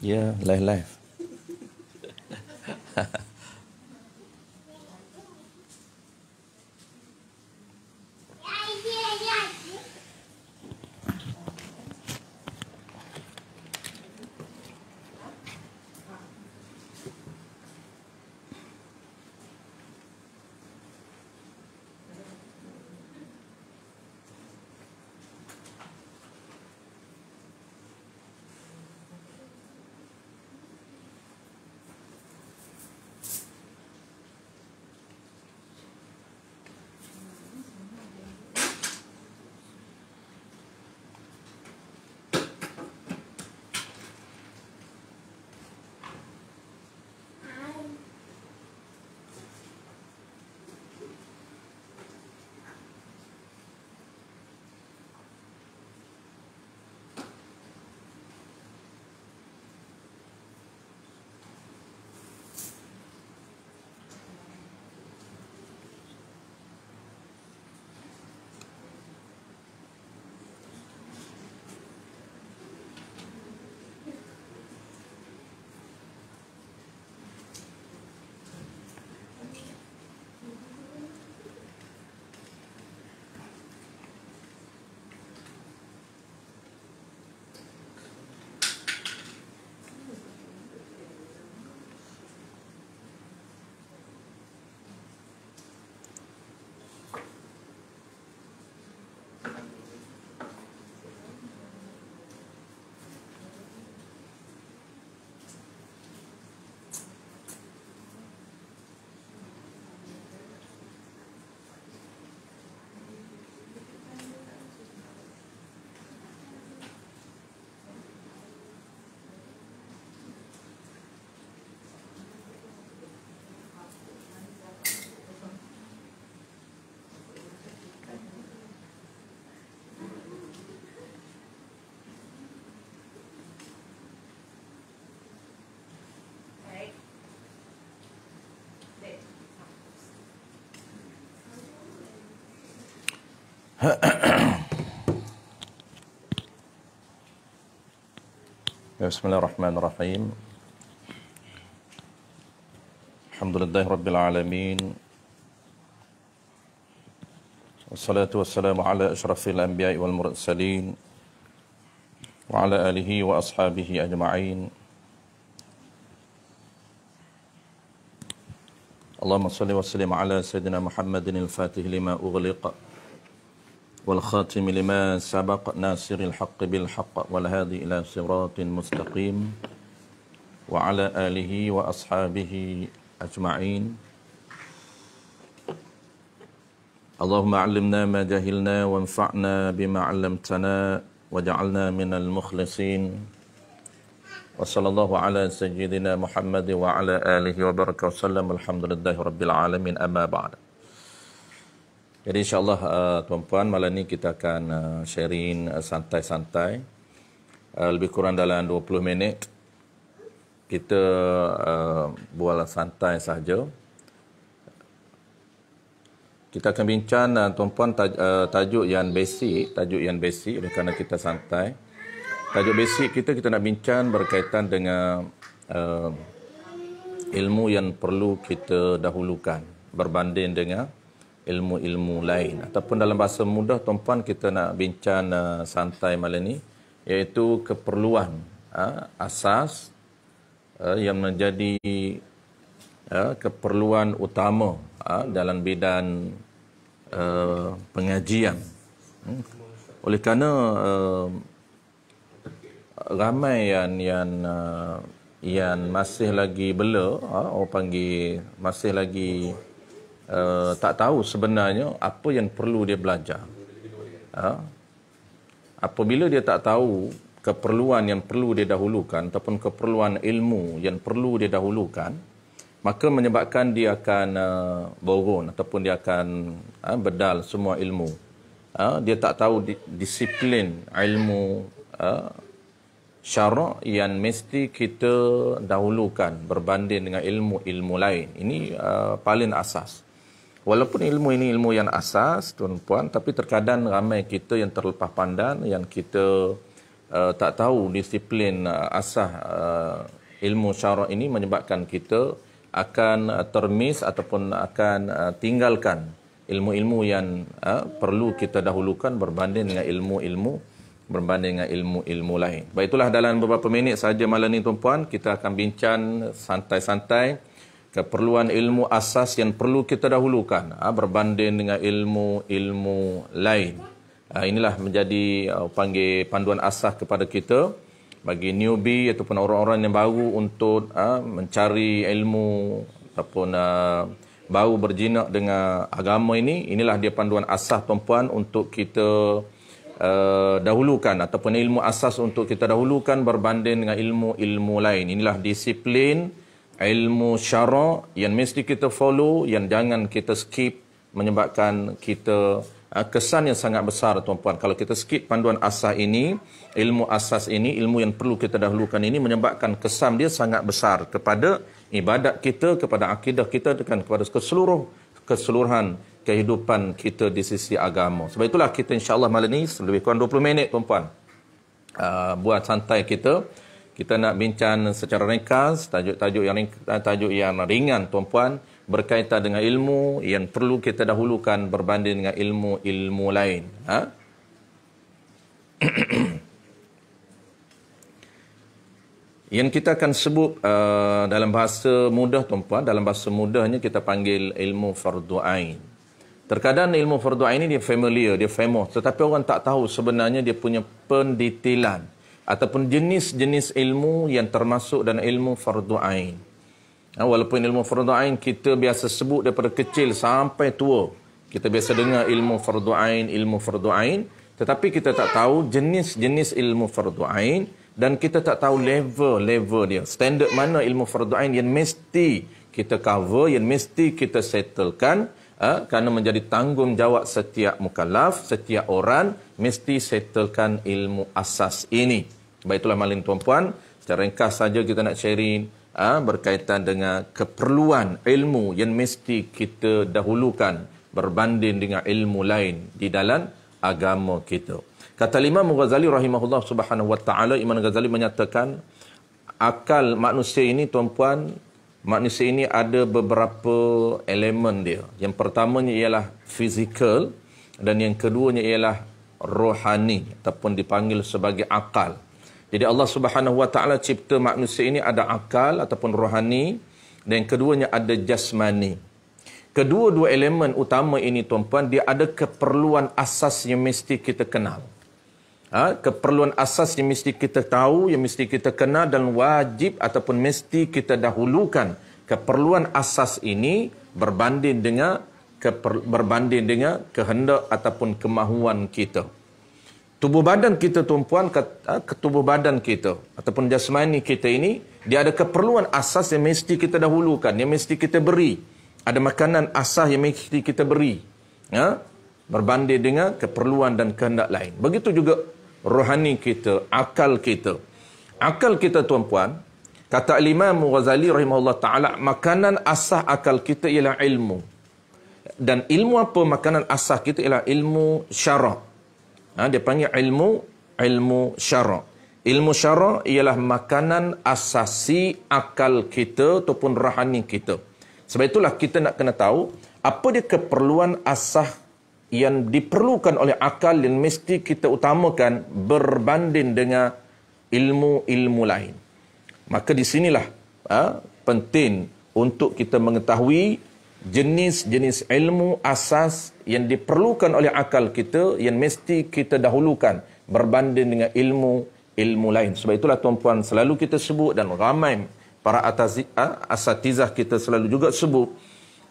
Ya, live. Bismillahirrahmanirrahim. Alhamdulillahirabbil alamin. Wassalatu wassalamu ala asyrafil anbiya'i wal mursalin wa ala alihi wa ashabihi ajma'in. Allahumma salli wa sallim ala sayyidina Muhammadin al-Fatih lima ughliqa والخاتم لما سبق ناصر الحق بالحق والهادي إلى صراط مستقيم وعلى آله وأصحابه أجمعين. اللهم علمنا ما جهلنا وانفعنا بما علمتنا وجعلنا من المخلصين. وصلى الله على سيدنا محمد وعلى آله وبارك وسلم. الحمد لله رب العالمين. أما بعد. Jadi insyaAllah tuan-puan, malam ni kita akan sharing santai-santai, lebih kurang dalam 20 minit. Kita bual santai saja. Kita akan bincang tuan-puan tajuk yang basic oleh kerana kita santai. Tajuk basic kita nak bincang berkaitan dengan ilmu yang perlu kita dahulukan berbanding dengan ilmu-ilmu lain, ataupun dalam bahasa mudah tuan-puan kita nak bincang santai malam ni, iaitu keperluan asas yang menjadi keperluan utama dalam bidang pengajian. Oleh kerana ramai yang masih lagi bela, orang panggil masih lagi tak tahu sebenarnya apa yang perlu dia belajar. Apabila dia tak tahu keperluan yang perlu dia dahulukan ataupun keperluan ilmu yang perlu dia dahulukan, maka menyebabkan dia akan borong ataupun dia akan bedal semua ilmu. Dia tak tahu disiplin ilmu syarak yang mesti kita dahulukan berbanding dengan ilmu-ilmu lain. Ini paling asas. Walaupun ilmu ini ilmu yang asas, tuan-puan, tapi terkadang ramai kita yang terlepas pandang, yang kita tak tahu disiplin asas ilmu syara ini menyebabkan kita akan termiss ataupun akan tinggalkan ilmu-ilmu yang perlu kita dahulukan berbanding dengan ilmu-ilmu lain. Baik, itulah dalam beberapa minit saja malam ni tuan-puan, kita akan bincang santai-santai keperluan ilmu asas yang perlu kita dahulukan berbanding dengan ilmu-ilmu lain. Inilah menjadi panggil panduan asas kepada kita bagi newbie ataupun orang-orang yang baru untuk mencari ilmu ataupun baru berjinak dengan agama ini. Inilah dia panduan asas tuan-puan untuk kita dahulukan ataupun ilmu asas untuk kita dahulukan berbanding dengan ilmu-ilmu lain. Inilah disiplin ilmu syara yang mesti kita follow, yang jangan kita skip, menyebabkan kita kesan yang sangat besar tuan-puan. Kalau kita skip panduan asas ini, ilmu asas ini, ilmu yang perlu kita dahulukan ini, menyebabkan kesan dia sangat besar kepada ibadat kita, kepada akidah kita, dan kepada keseluruhan kehidupan kita di sisi agama. Sebab itulah kita insya-Allah malam ni lebih kurang 20 minit tuan-puan buat santai kita nak bincang secara ringkas tajuk yang ringan tuan-puan, berkaitan dengan ilmu yang perlu kita dahulukan berbanding dengan ilmu-ilmu lain. Yang kita akan sebut dalam bahasa mudah tuan-puan, dalam bahasa mudahnya kita panggil ilmu fardu ain. Terkadang ilmu fardu ain ini dia familiar, dia famous, tetapi orang tak tahu sebenarnya dia punya pendetailan ataupun jenis-jenis ilmu yang termasuk dalam ilmu fardu ain. Walaupun ilmu fardu ain kita biasa sebut daripada kecil sampai tua, kita biasa dengar ilmu fardu ain, tetapi kita tak tahu jenis-jenis ilmu fardu ain dan kita tak tahu level dia. Standard mana ilmu fardu ain yang mesti kita cover, yang mesti kita settlekan, kerana menjadi tanggungjawab setiap mukallaf, setiap orang mesti settlekan ilmu asas ini. Baik, itulah malam tuan-puan, secara ringkas saja kita nak sharing berkaitan dengan keperluan ilmu yang mesti kita dahulukan berbanding dengan ilmu lain di dalam agama kita. Kata Imam Ghazali rahimahullah subhanahu wa ta'ala, Imam Ghazali menyatakan akal manusia ini tuan-puan, manusia ini ada beberapa elemen dia. Yang pertamanya ialah fizikal dan yang keduanya ialah rohani ataupun dipanggil sebagai akal. Jadi Allah Subhanahu wa taala cipta manusia ini ada akal ataupun rohani dan yang keduanya ada jasmani. Kedua-dua elemen utama ini tuan-puan, dia ada keperluan asas yang mesti kita kenal. Keperluan asas yang mesti kita tahu, yang mesti kita kenal dan wajib ataupun mesti kita dahulukan keperluan asas ini berbanding dengan kehendak ataupun kemahuan kita. Tubuh badan kita tuan-puan, tubuh badan kita ataupun jasmani kita ini, dia ada keperluan asas yang mesti kita dahulukan, yang mesti kita beri. Ada makanan asas yang mesti kita beri. Berbanding dengan keperluan dan kehendak lain. Begitu juga rohani kita, akal kita. Akal kita tuan-puan, kata Imam Ghazali rahimahullah ta'ala, makanan asas akal kita ialah ilmu. Dan ilmu apa makanan asas kita ialah ilmu syara'. Dia panggil ilmu syara'. Ilmu syara' ialah makanan asasi akal kita ataupun rohani kita. Sebab itulah kita nak kena tahu apa dia keperluan asas yang diperlukan oleh akal yang mesti kita utamakan berbanding dengan ilmu-ilmu lain. Maka di sinilah penting untuk kita mengetahui jenis-jenis ilmu asas yang diperlukan oleh akal kita yang mesti kita dahulukan berbanding dengan ilmu lain. Sebab itulah tuan-puan selalu kita sebut dan ramai para asatizah kita selalu juga sebut,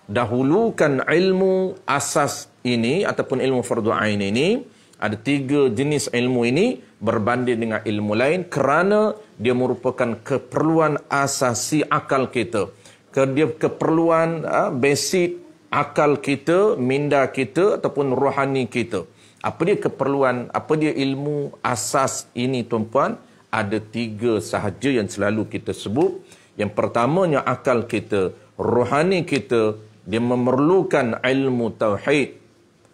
dahulukan ilmu asas ini ataupun ilmu fardu ain ini, ada 3 jenis ilmu ini berbanding dengan ilmu lain kerana dia merupakan keperluan asasi akal kita. Dia keperluan basic akal kita, minda kita ataupun rohani kita. Apa dia keperluan, apa dia ilmu asas ini tuan-puan? Ada 3 sahaja yang selalu kita sebut. Yang pertamanya akal kita, rohani kita, dia memerlukan ilmu tauhid.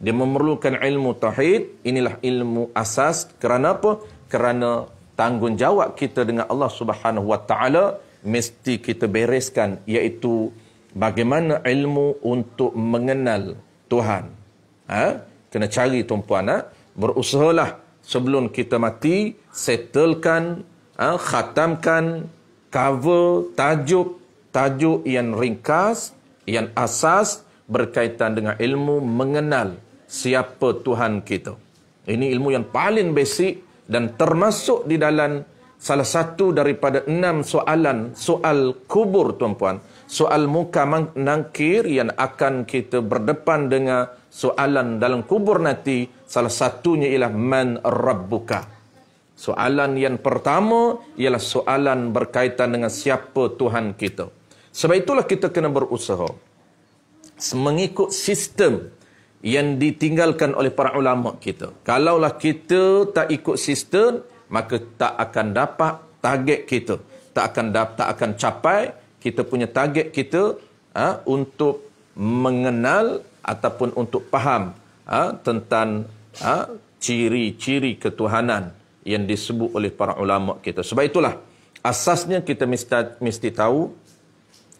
Dia memerlukan ilmu tauhid, inilah ilmu asas. Kerana apa? kerana tanggungjawab kita dengan Allah Subhanahu Wa Taala mesti kita bereskan, iaitu bagaimana ilmu untuk mengenal Tuhan. Kena cari tuan-puan, berusahalah sebelum kita mati, settlekan, khatamkan, cover, tajuk yang ringkas, yang asas berkaitan dengan ilmu mengenal siapa Tuhan kita. Ini ilmu yang paling basic dan termasuk di dalam salah satu daripada 6 soal kubur tuan-puan. Soal muka nangkir yang akan kita berdepan dengan soalan dalam kubur nanti. Salah satunya ialah man rabbuka. Soalan yang pertama ialah soalan berkaitan dengan siapa Tuhan kita. Sebab itulah kita kena berusaha mengikut sistem yang ditinggalkan oleh para ulama kita. Kalaulah kita tak ikut sistem, maka tak akan dapat target kita. Tak akan capai kita punya target kita untuk mengenal ataupun untuk faham tentang ciri-ciri ketuhanan yang disebut oleh para ulama kita. Sebab itulah asasnya kita mesti tahu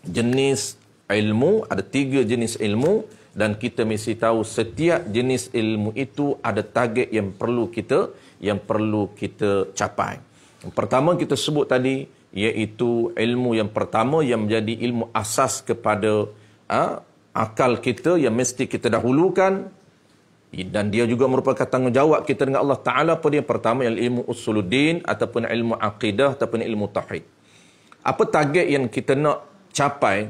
jenis ilmu, ada 3 jenis ilmu, dan kita mesti tahu setiap jenis ilmu itu ada target yang perlu kita capai. Yang pertama kita sebut tadi, iaitu ilmu yang pertama yang menjadi ilmu asas kepada akal kita yang mesti kita dahulukan, dan dia juga merupakan tanggungjawab kita dengan Allah Ta'ala. Pada yang pertama yang ilmu usuluddin ataupun ilmu aqidah ataupun ilmu tauhid. Apa target yang kita nak capai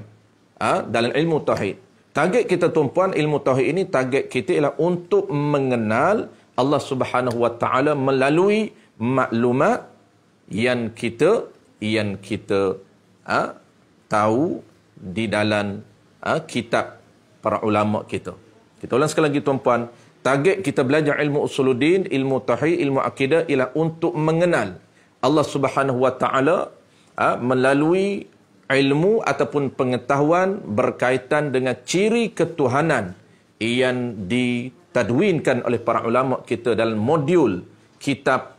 dalam ilmu tauhid? Target kita tuan-puan, ilmu tauhid ini target kita ialah untuk mengenal Allah Subhanahu Wa Taala melalui maklumat yang kita tahu di dalam kitab para ulama kita. Kita ulang sekali lagi tuan-puan, target kita belajar ilmu usuluddin, ilmu tauhid, ilmu akidah ialah untuk mengenal Allah Subhanahu Wa Taala melalui ilmu ataupun pengetahuan berkaitan dengan ciri ketuhanan yang ditadwinkan oleh para ulama kita dalam modul kitab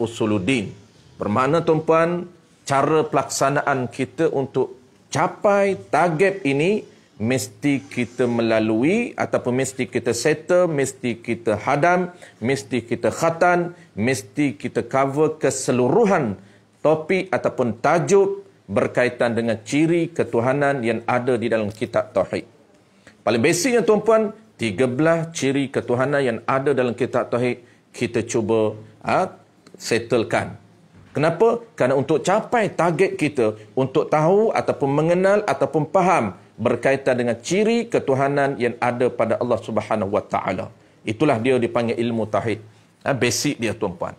usuluddin. Bermakna tuan-puan, cara pelaksanaan kita untuk capai target ini mesti kita melalui ataupun mesti kita settle, mesti kita hadam, mesti kita khatam, mesti kita cover keseluruhan topik ataupun tajuk berkaitan dengan ciri ketuhanan yang ada di dalam kitab tauhid. Paling basicnya tuan-puan, 13 ciri ketuhanan yang ada dalam kitab tauhid kita cuba settlekan. Kenapa? Kerana untuk capai target kita, untuk tahu ataupun mengenal ataupun faham berkaitan dengan ciri ketuhanan yang ada pada Allah Subhanahu Wa Taala. Itulah dia dipanggil ilmu tauhid. Basic dia tuan-puan.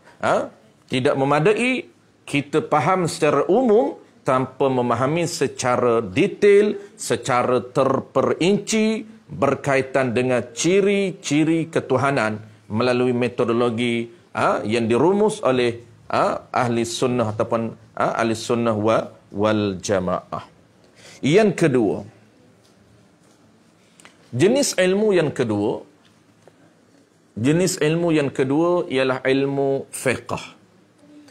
Tidak memadai kita faham secara umum tanpa memahami secara detail, secara terperinci berkaitan dengan ciri-ciri ketuhanan melalui metodologi yang dirumus oleh ahli sunnah ataupun ahli sunnah wal jamaah. Yang kedua, jenis ilmu yang kedua ialah ilmu fiqh.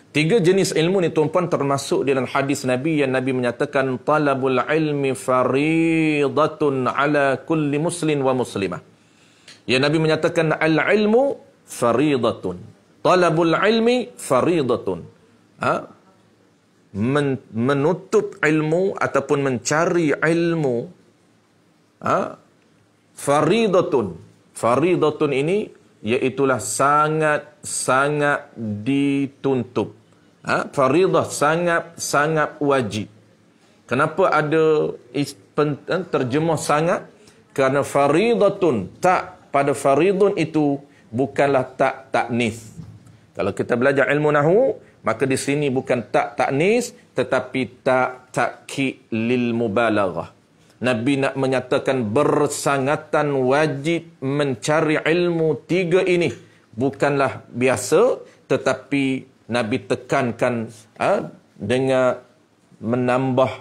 3 jenis ilmu ni tuan-puan termasuk dalam hadis Nabi yang Nabi menyatakan talabul ilmi faridatun ala kulli muslim wa muslimah. Yang Nabi menyatakan al-ilmu faridatun. Talabul ilmi faridatun. Menutup ilmu ataupun mencari ilmu faridatun. Faridatun ini iaitulah sangat dituntut. Faridah sangat wajib. Kenapa ada terjemah sangat? Kerana faridatun, tak pada faridun itu bukanlah tak taknis. Kalau kita belajar ilmu nahwu, maka di sini bukan tak taknis tetapi tak takkid lil mubalaghah. Nabi nak menyatakan bersangatan wajib mencari ilmu 3 ini. Bukanlah biasa, tetapi Nabi tekankan dengan menambah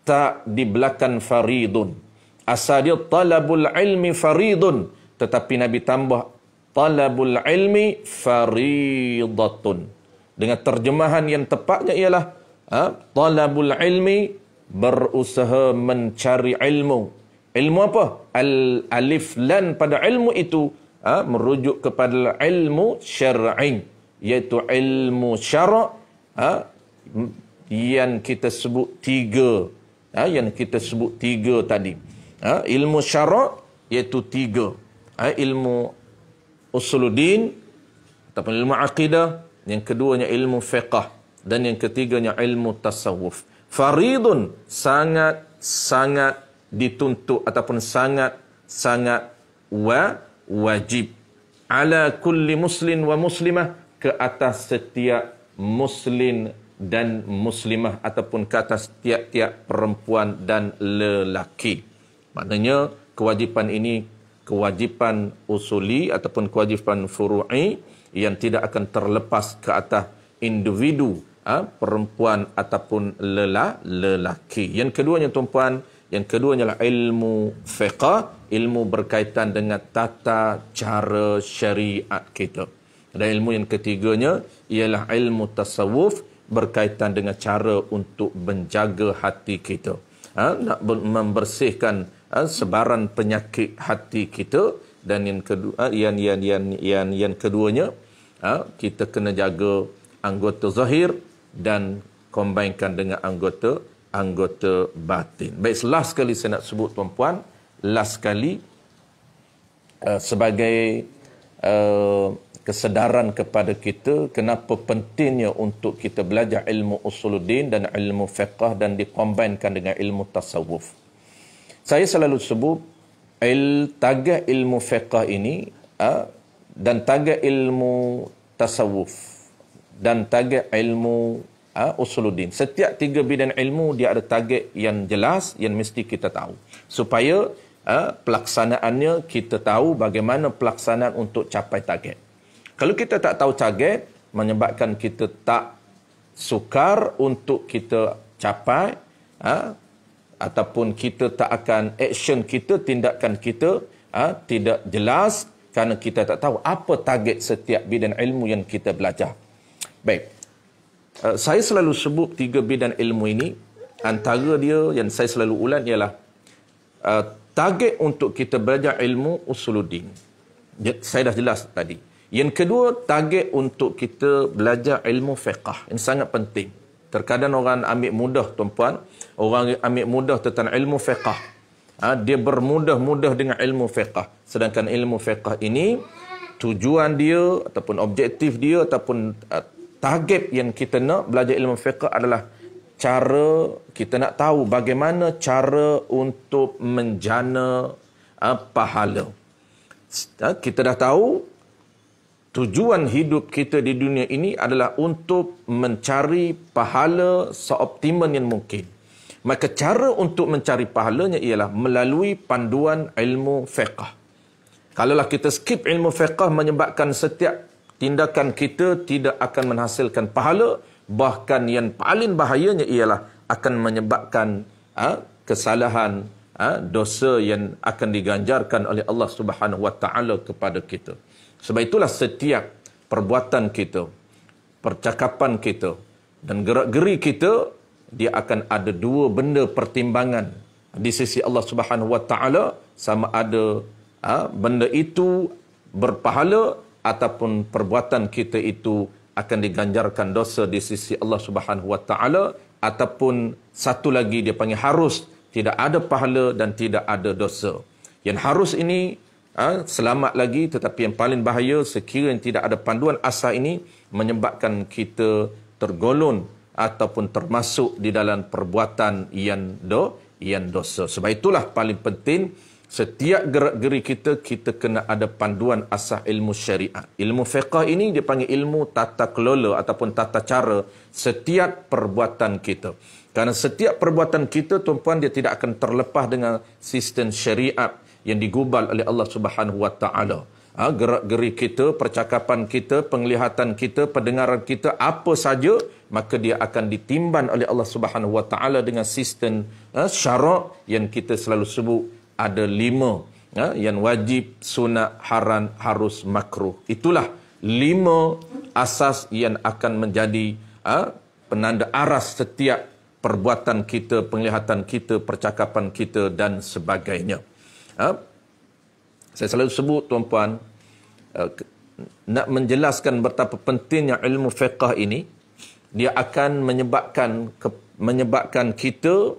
tak di belakang faridun. Asal dia talabul ilmi faridun, tetapi Nabi tambah talabul ilmi faridatun. Dengan terjemahan yang tepatnya ialah talabul ilmi, berusaha mencari ilmu. Ilmu apa? Alif lan pada ilmu itu merujuk kepada ilmu syar'i, iaitu ilmu syarak yang kita sebut tiga. Yang kita sebut tiga tadi. Ilmu syarak iaitu tiga. Ilmu usuluddin ataupun ilmu akidah, yang keduanya ilmu fiqh, dan yang ketiganya ilmu tasawuf. Faridun, sangat dituntut ataupun sangat wajib ala kulli muslim wa muslimah, ke atas setiap muslim dan muslimah, ataupun ke atas tiap-tiap perempuan dan lelaki. Maknanya kewajipan ini kewajipan usuli ataupun kewajipan furu'i yang tidak akan terlepas ke atas individu perempuan ataupun lelaki. Yang keduanya tuan-puan, yang keduanya adalah ilmu fiqh, ilmu berkaitan dengan tata cara syariat kita. Dan ilmu yang ketiganya ialah ilmu tasawuf, berkaitan dengan cara untuk menjaga hati kita. Nak membersihkan sebaran penyakit hati kita. Dan yang kedua, yang keduanya, kita kena jaga anggota zahir dan combinkan dengan anggota batin. Baik, last sekali saya nak sebut tuan-puan, last sekali sebagai kesedaran kepada kita kenapa pentingnya untuk kita belajar ilmu usuluddin dan ilmu fiqh dan dikombinkan dengan ilmu tasawuf. Saya selalu sebut target ilmu fiqh ini dan target ilmu tasawuf dan target ilmu usuluddin. Setiap tiga bidang ilmu dia ada target yang jelas yang mesti kita tahu. Supaya pelaksanaannya kita tahu bagaimana pelaksanaan untuk capai target. Kalau kita tak tahu target, menyebabkan kita tak sukar untuk kita capai, ataupun kita tak akan action kita, tindakan kita tidak jelas kerana kita tak tahu apa target setiap bidang ilmu yang kita belajar. Baik. Saya selalu sebut tiga bidang ilmu ini. Antara dia yang saya selalu ulang ialah target untuk kita belajar ilmu usuluddin. Saya dah jelas tadi. Yang kedua, target untuk kita belajar ilmu fiqh. Ini sangat penting. Terkadang orang ambil mudah, tuan-puan. Orang ambil mudah tentang ilmu fiqh. Dia bermudah-mudah dengan ilmu fiqh. Sedangkan ilmu fiqh ini, tujuan dia ataupun objektif dia ataupun target yang kita nak belajar ilmu fiqh adalah cara kita nak tahu bagaimana cara untuk menjana pahala. Kita dah tahu tujuan hidup kita di dunia ini adalah untuk mencari pahala seoptimal yang mungkin. Maka cara untuk mencari pahalanya ialah melalui panduan ilmu fiqh. Kalaulah kita skip ilmu fiqh, menyebabkan setiap tindakan kita tidak akan menghasilkan pahala. Bahkan yang paling bahayanya ialah akan menyebabkan kesalahan, dosa yang akan diganjarkan oleh Allah Subhanahu Wa Taala kepada kita. Sebab itulah setiap perbuatan kita, percakapan kita dan gerak-geri kita, dia akan ada dua benda pertimbangan di sisi Allah Subhanahu Wa Taala, sama ada benda itu berpahala ataupun perbuatan kita itu akan diganjarkan dosa di sisi Allah Subhanahu Wa Taala, ataupun satu lagi dia panggil harus, tidak ada pahala dan tidak ada dosa. Yang harus ini selamat lagi, tetapi yang paling bahaya sekiranya tidak ada panduan asal ini, menyebabkan kita tergolong ataupun termasuk di dalam perbuatan yang dosa. Sebab itulah paling penting setiap gerak-geri kita kena ada panduan asas ilmu syariat. Ilmu fiqh ini dia panggil ilmu tata kelola ataupun tata cara setiap perbuatan kita. Kerana setiap perbuatan kita, tuan-puan, dia tidak akan terlepas dengan sistem syariat yang digubal oleh Allah Subhanahu Wa Taala. Gerak-geri kita, percakapan kita, penglihatan kita, pendengaran kita, apa saja, maka dia akan ditimban oleh Allah Subhanahu Wa Taala dengan sistem syarak yang kita selalu sebut ada 5 yang wajib, sunat, haram, harus, makruh. Itulah 5 asas yang akan menjadi penanda aras setiap perbuatan kita, penglihatan kita, percakapan kita dan sebagainya. Saya selalu sebut tuan-puan, nak menjelaskan betapa pentingnya ilmu fiqh ini, dia akan menyebabkan kita,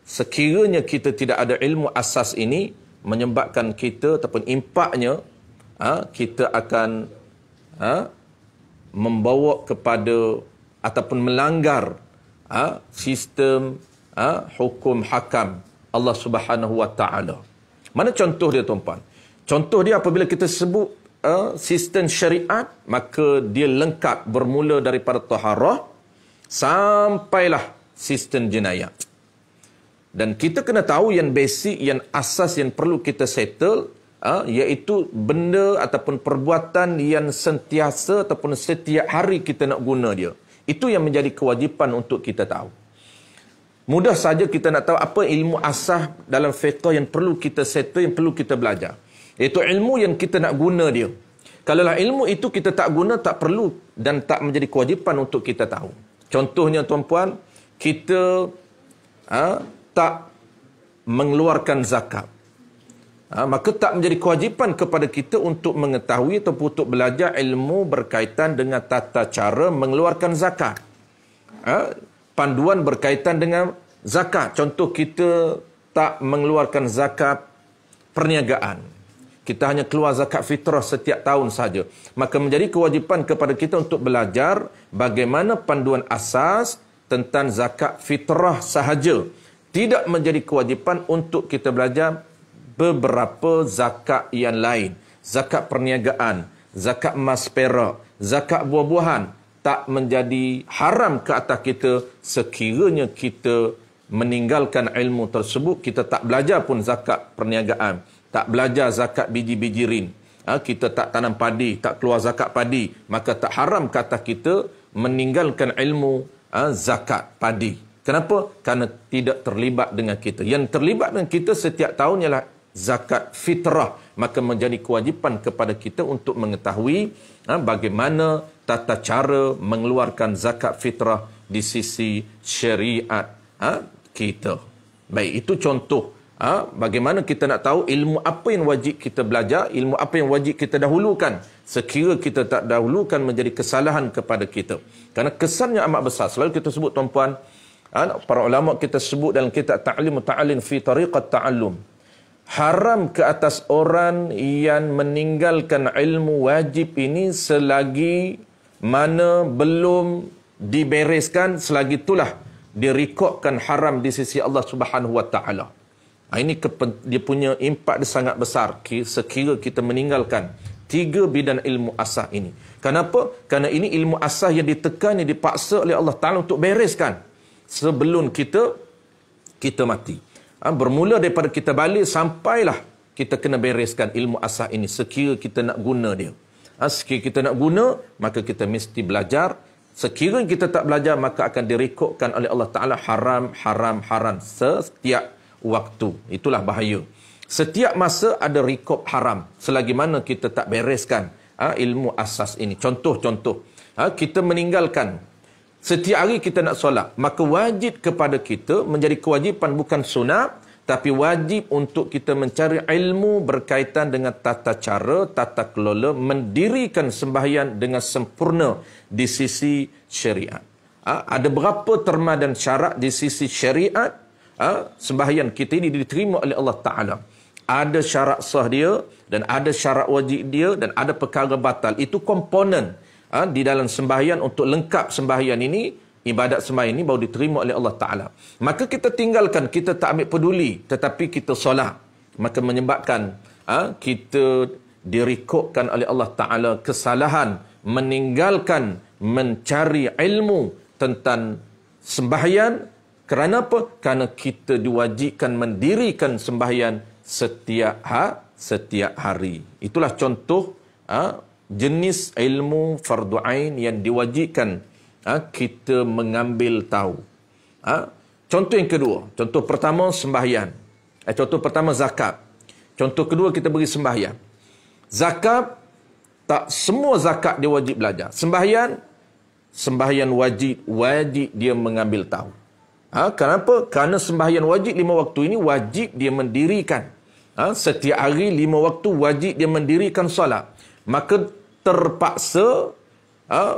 sekiranya kita tidak ada ilmu asas ini, menyebabkan kita ataupun impaknya, kita akan membawa kepada ataupun melanggar sistem hukum hakam Allah Subhanahu Wa Taala. Mana contoh dia tuan-puan? Contoh dia apabila kita sebut sistem syariat, maka dia lengkap bermula daripada taharah sampailah sistem jenayah. Dan kita kena tahu yang basic, yang asas yang perlu kita settle, iaitu benda ataupun perbuatan yang sentiasa ataupun setiap hari kita nak guna dia. Itu yang menjadi kewajipan untuk kita tahu. Mudah saja kita nak tahu apa ilmu asas dalam fiqh yang perlu kita settle, yang perlu kita belajar. Iaitu ilmu yang kita nak guna dia. Kalaulah ilmu itu kita tak guna, tak perlu dan tak menjadi kewajipan untuk kita tahu. Contohnya tuan-puan, kita tak mengeluarkan zakat. Maka tak menjadi kewajipan kepada kita untuk mengetahui atau untuk belajar ilmu berkaitan dengan tata cara mengeluarkan zakat. Panduan berkaitan dengan zakat. Contoh, kita tak mengeluarkan zakat perniagaan. Kita hanya keluar zakat fitrah setiap tahun saja. Maka menjadi kewajipan kepada kita untuk belajar bagaimana panduan asas tentang zakat fitrah sahaja. Tidak menjadi kewajipan untuk kita belajar beberapa zakat yang lain. Zakat perniagaan, zakat emas perak, zakat buah-buahan. Tak menjadi haram ke atas kita sekiranya kita meninggalkan ilmu tersebut. Kita tak belajar pun zakat perniagaan, tak belajar zakat biji-bijirin, kita tak tanam padi, tak keluar zakat padi, maka tak haram ke atas kita meninggalkan ilmu zakat padi. Kenapa? Kerana tidak terlibat dengan kita. Yang terlibat dengan kita setiap tahun ialah zakat fitrah. Maka menjadi kewajipan kepada kita untuk mengetahui bagaimana tata cara mengeluarkan zakat fitrah di sisi syariat kita. Baik, itu contoh bagaimana kita nak tahu ilmu apa yang wajib kita belajar, ilmu apa yang wajib kita dahulukan. Sekira kita tak dahulukan, menjadi kesalahan kepada kita. Kerana kesannya amat besar. Selalu kita sebut tuan-puan, para ulama kita sebut dalam kitab Ta'lim Muta'allim fi Tariqat Ta'allum, haram ke atas orang yang meninggalkan ilmu wajib ini selagi mana belum dibereskan, selagi itulah direkodkan haram di sisi Allah Subhanahu Wa Taala. Ini dia punya impak dia sangat besar sekira kita meninggalkan 3 bidang ilmu asas ini. Kenapa? Kerana ini ilmu asas yang ditekan, yang dipaksa oleh Allah Taala untuk bereskan sebelum kita mati. Bermula daripada kita balik sampailah kita kena bereskan ilmu asas ini sekira kita nak guna dia. Sekira kita nak guna, maka kita mesti belajar. Sekira kita tak belajar, maka akan direkodkan oleh Allah Ta'ala haram setiap waktu. Itulah bahaya. Setiap masa ada rekod haram selagi mana kita tak bereskan ilmu asas ini. Contoh-contoh, kita meninggalkan setiap hari kita nak solat, maka wajib kepada kita, menjadi kewajipan bukan sunat, tapi wajib untuk kita mencari ilmu berkaitan dengan tata cara, tata kelola, mendirikan sembahyang dengan sempurna di sisi syariat. Ada berapa terma dan syarat di sisi syariat sembahyang kita ini diterima oleh Allah Ta'ala. Ada syarat sah dia, dan ada syarat wajib dia, dan ada perkara batal. Itu komponen di dalam sembahyang. Untuk lengkap sembahyang ini, ibadat sembahyang ini baru diterima oleh Allah Ta'ala. Maka kita tinggalkan, kita tak ambil peduli, tetapi kita solat, maka menyebabkan kita direkodkan oleh Allah Ta'ala kesalahan, meninggalkan mencari ilmu tentang sembahyang. Kerana apa? Kerana kita diwajibkan mendirikan sembahyang setiap hari. Itulah contoh jenis ilmu fardu ain yang diwajibkan kita mengambil tahu. Contoh yang kedua, contoh pertama sembahyang. Contoh pertama zakat. Contoh kedua, kita beri sembahyang. Zakat, tak semua zakat dia wajib belajar. Sembahyang wajib dia mengambil tahu. Kenapa? Kerana sembahyang wajib 5 waktu ini wajib dia mendirikan. Setiap hari 5 waktu wajib dia mendirikan solat. Maka terpaksa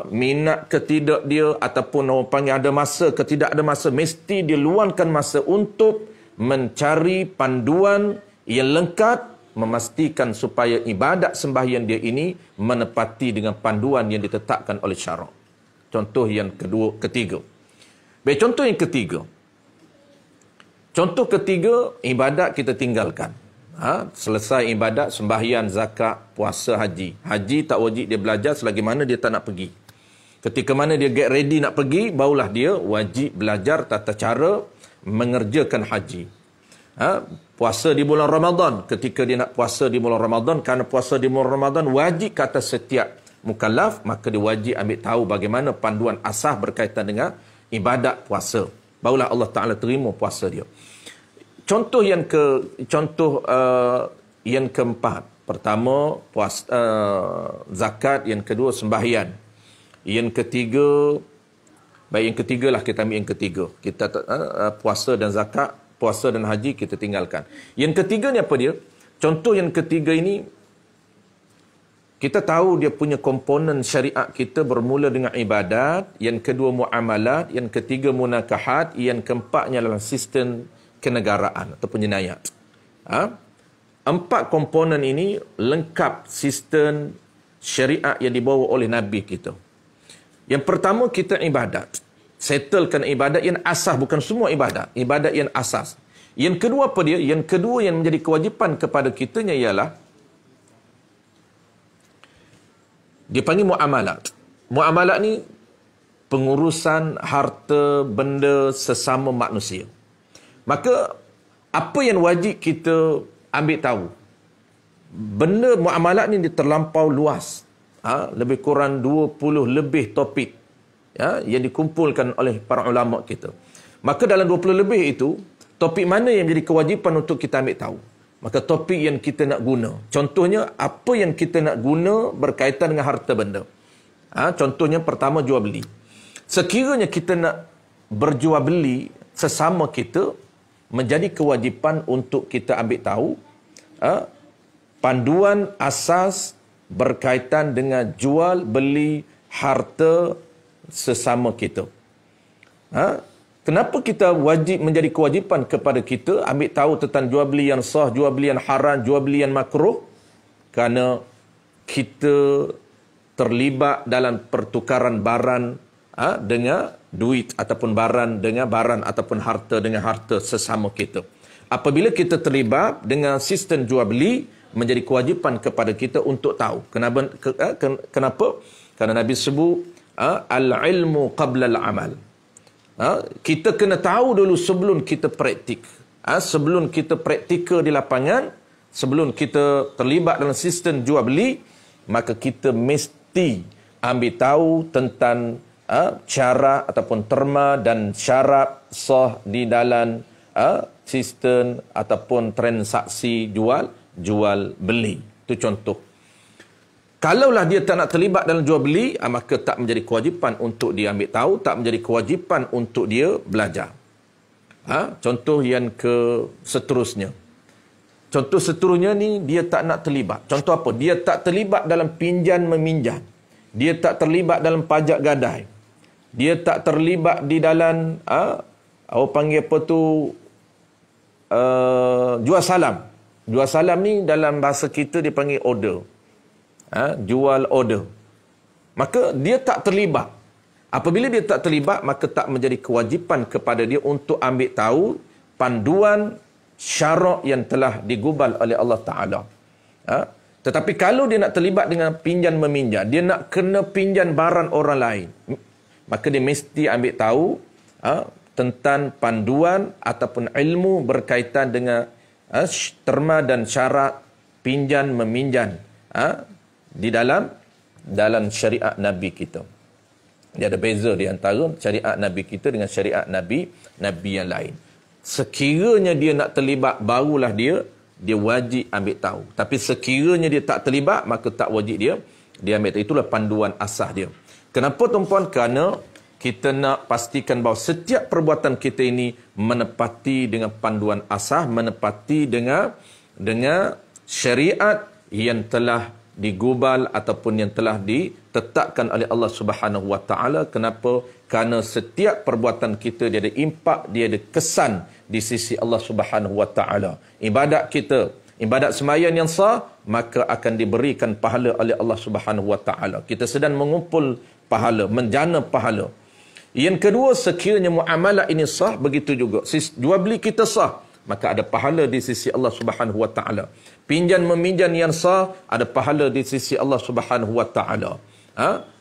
minat ke tidak dia, ataupun orang panggil ada masa ke tidak ada masa, mesti dia luangkan masa untuk mencari panduan yang lengkap, memastikan supaya ibadat sembahyang dia ini menepati dengan panduan yang ditetapkan oleh syarak. Contoh yang ketiga. Baik, contoh yang ketiga. Contoh ketiga, ibadat kita tinggalkan. Selesai ibadat, sembahyang, zakat, puasa, haji. Haji tak wajib dia belajar selagi mana dia tak nak pergi. Ketika mana dia get ready nak pergi, barulah dia wajib belajar tata cara mengerjakan haji. Puasa di bulan Ramadan. Ketika dia nak puasa di bulan Ramadan, kerana puasa di bulan Ramadan wajib kata setiap mukallaf, maka dia wajib ambil tahu bagaimana panduan asas berkaitan dengan ibadat puasa. Barulah Allah Ta'ala terima puasa dia. Contoh yang keempat. Pertama, zakat. Yang kedua, sembahyang. Yang ketiga lah kita ambil yang ketiga. Kita puasa dan zakat, puasa dan haji kita tinggalkan. Yang ketiga ni apa dia? Contoh yang ketiga ini, kita tahu dia punya komponen syariat kita bermula dengan ibadat, yang kedua muamalat, yang ketiga munakahat, yang keempatnya adalah sistem kenegaraan ataupun jenayat. 4 komponen ini lengkap sistem syariat yang dibawa oleh Nabi kita. Yang pertama, kita ibadat. Settlekan ibadat yang asas, bukan semua ibadat. Ibadat yang asas. Yang kedua apa dia? Yang kedua yang menjadi kewajipan kepada kitanya ialah dipanggil muamalat. Muamalat ni pengurusan harta benda sesama manusia. Maka apa yang wajib kita ambil tahu? Benda muamalat ni dia terlampau luas. Lebih kurang 20 lebih topik yang dikumpulkan oleh para ulama kita. Maka dalam 20 lebih itu, topik mana yang menjadi kewajipan untuk kita ambil tahu? Maka topik yang kita nak guna. Contohnya, apa yang kita nak guna berkaitan dengan harta benda. Contohnya, pertama, jual beli. Sekiranya kita nak berjual beli sesama kita, menjadi kewajipan untuk kita ambil tahu panduan asas berkaitan dengan jual beli harta sesama kita. Kenapa kita wajib menjadi kewajipan kepada kita ambil tahu tentang jual beli yang sah, jual beli yang haram, jual beli yang makruh? Kerana kita terlibat dalam pertukaran barang dengan duit, ataupun barang dengan barang, ataupun harta dengan harta sesama kita. Apabila kita terlibat dengan sistem jual beli, menjadi kewajipan kepada kita untuk tahu. Kenapa? Kerana Nabi sebut al-ilmu qabla al-amal. Kita kena tahu dulu sebelum kita praktik. Sebelum kita praktikal di lapangan, sebelum kita terlibat dalam sistem jual beli, maka kita mesti ambil tahu tentang cara ataupun terma dan syarat sah di dalam sistem ataupun transaksi jual beli. Itu contoh. Kalaulah dia tak nak terlibat dalam jual beli, maka tak menjadi kewajipan untuk dia ambil tahu, tak menjadi kewajipan untuk dia belajar. Contoh yang seterusnya. Contoh seterusnya ni, dia tak nak terlibat. Contoh apa? Dia tak terlibat dalam pinjam meminjam. Dia tak terlibat dalam pajak gadai. Dia tak terlibat di dalam orang panggil apa tu, jual salam. Jual salam ni dalam bahasa kita dipanggil order. Jual order. Maka dia tak terlibat. Apabila dia tak terlibat, maka tak menjadi kewajipan kepada dia untuk ambil tahu panduan syarak yang telah digubal oleh Allah Ta'ala. Tetapi kalau dia nak terlibat dengan pinjam meminjam, dia nak kena pinjam barang orang lain, maka dia mesti ambil tahu tentang panduan ataupun ilmu berkaitan dengan terma dan syarat pinjam meminjam di dalam syariat Nabi kita. Dia ada beza di antara syariat Nabi kita dengan syariat Nabi yang lain. Sekiranya dia nak terlibat, barulah dia dia wajib ambil tahu. Tapi sekiranya dia tak terlibat, maka tak wajib dia ambil tahu. Itulah panduan asas dia. Kenapa tuan-puan? Kerana kita nak pastikan bahawa setiap perbuatan kita ini menepati dengan panduan asas, menepati dengan syariat yang telah digubal ataupun yang telah ditetapkan oleh Allah Subhanahu Wa Taala. Kenapa? Kerana setiap perbuatan kita dia ada impak, dia ada kesan di sisi Allah Subhanahu Wa Taala. Ibadat kita, ibadat sembahyang yang sah, maka akan diberikan pahala oleh Allah Subhanahu Wa Taala. Kita sedang mengumpul pahala, menjana pahala. Yang kedua, sekiranya muamalah ini sah, begitu juga jual beli kita sah, maka ada pahala di sisi Allah Subhanahu Wa Taala. Pinjan meminjam yang sah, ada pahala di sisi Allah Subhanahu Wa Taala.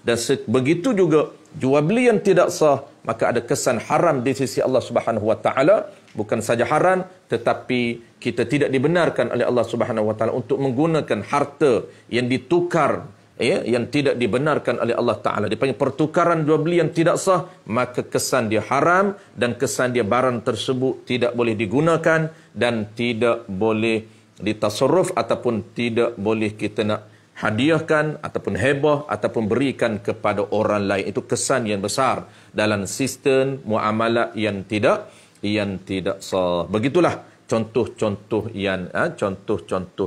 Dan begitu juga jual beli yang tidak sah, maka ada kesan haram di sisi Allah Subhanahu Wa Taala. Bukan saja haram, tetapi kita tidak dibenarkan oleh Allah Subhanahu Wa Taala untuk menggunakan harta yang ditukar, yang tidak dibenarkan oleh Allah Ta'ala. Dipanggil pertukaran jual beli yang tidak sah, maka kesan dia haram dan kesan dia barang tersebut tidak boleh digunakan dan tidak boleh ditasarruf ataupun tidak boleh kita nak hadiahkan ataupun hebah ataupun berikan kepada orang lain. Itu kesan yang besar dalam sistem muamalah yang tidak sah. Begitulah contoh-contoh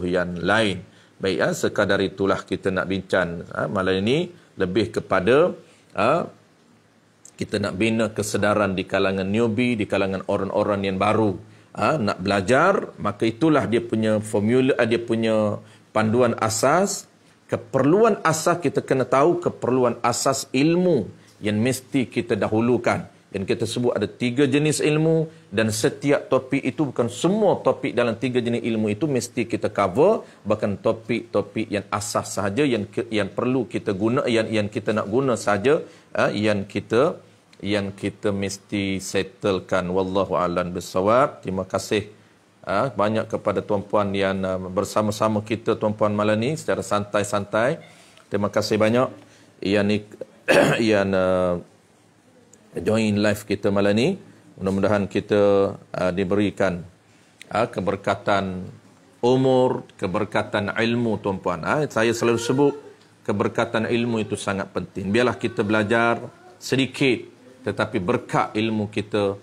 yang lain. Baik, sekadar itulah kita nak bincang malam ini, lebih kepada kita nak bina kesedaran di kalangan newbie, di kalangan orang-orang yang baru nak belajar. Maka itulah dia punya formula, dia punya panduan asas. Keperluan asas kita kena tahu, keperluan asas ilmu yang mesti kita dahulukan. Dan kita sebut ada 3 jenis ilmu, dan setiap topik itu, bukan semua topik dalam 3 jenis ilmu itu mesti kita cover, bahkan topik-topik yang asas sahaja yang perlu kita guna, yang kita nak guna saja, yang kita mesti settlekan. Wallahu a'lam bissawab. Terima kasih banyak kepada tuan-puan yang bersama-sama kita tuan-puan malam ni secara santai-santai. Terima kasih banyak yang join live kita malam ni. Mudah-mudahan kita diberikan keberkatan umur, keberkatan ilmu tuan-puan. Saya selalu sebut keberkatan ilmu itu sangat penting. Biarlah kita belajar sedikit, tetapi berkat ilmu kita,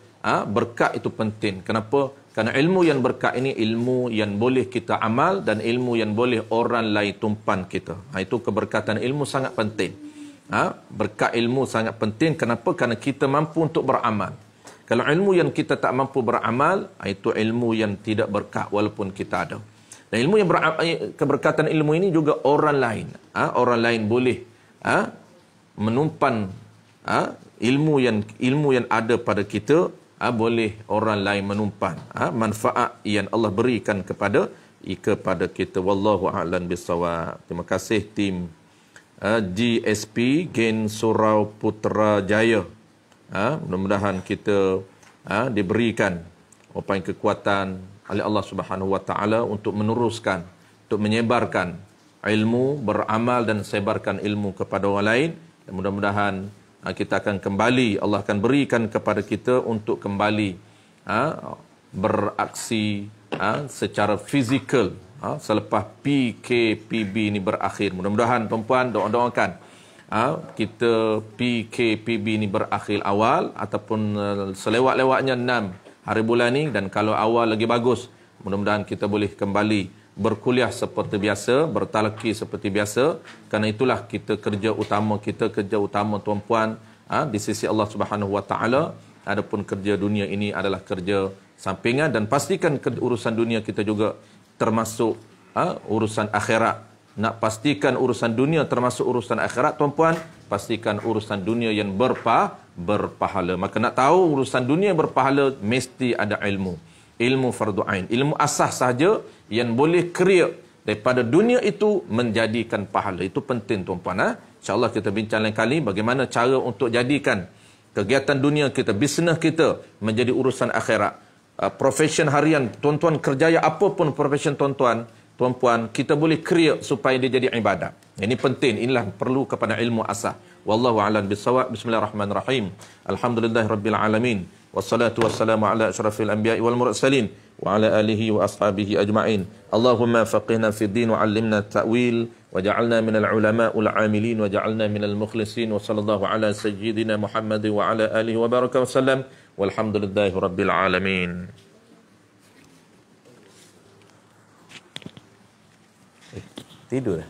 berkat itu penting. Kenapa? Kerana ilmu yang berkat ini ilmu yang boleh kita amal dan ilmu yang boleh orang lain tumpan kita. Itu keberkatan ilmu sangat penting. Berkat ilmu sangat penting. Kenapa? Kerana kita mampu untuk beramal. Kalau ilmu yang kita tak mampu beramal, itu ilmu yang tidak berkat walaupun kita ada. Dan ilmu yang keberkatan ilmu ini juga orang lain, orang lain boleh menumpan ilmu yang ada pada kita, boleh orang lain menumpan manfaat yang Allah berikan kepada kita. Wallahu a'lam bissawab. Terima kasih tim GSP Gen Surau Putrajaya. Mudah-mudahan kita diberikan kekuatan oleh Allah Subhanahu Wa Taala untuk meneruskan, untuk menyebarkan ilmu, beramal dan sebarkan ilmu kepada orang lain. Dan mudah-mudahan kita akan kembali, Allah akan berikan kepada kita untuk kembali beraksi secara fizikal selepas PKPB ini berakhir. Mudah-mudahan tuan-puan doakan kita PKPB ini berakhir awal ataupun selewat-lewatnya 6 hari bulan ni, dan kalau awal lagi bagus, mudah-mudahan kita boleh kembali berkuliah seperti biasa, bertalaki seperti biasa. Kerana itulah kerja utama tuan-puan di sisi Allah Subhanahu Wa Taala. Adapun kerja dunia ini adalah kerja sampingan, dan pastikan urusan dunia kita juga termasuk urusan akhirat. Nak pastikan urusan dunia termasuk urusan akhirat tuan-puan, pastikan urusan dunia yang berpahala. Maka nak tahu urusan dunia berpahala, mesti ada ilmu. Ilmu fardu ain, ilmu asas saja yang boleh create daripada dunia itu menjadikan pahala. Itu penting tuan-puan. InsyaAllah kita bincang lain kali bagaimana cara untuk jadikan kegiatan dunia kita, bisnes kita menjadi urusan akhirat. Profession harian tuan-tuan, kerjaya apapun profession tuan-puan, kita boleh create supaya dia jadi ibadat. Ini penting, inilah perlu kepada ilmu asas. Wallahu a'lam bissawab. Bismillahirrahmanirrahim. Alhamdulillahirabbil alamin. Wassalatu wassalamu ala asyrafil anbiya'i wal mursalin wa ala alihi wa ashabihi ajma'in. Allahumma faqihna fid din wa 'allimna at-ta'wil waj'alna minal ulama'il 'amilin waj'alna minal mukhlisin wa sallallahu ala sayyidina Muhammad wa ala alihi wa baraka wasallam walhamdulillahi rabbil alamin. Tidur.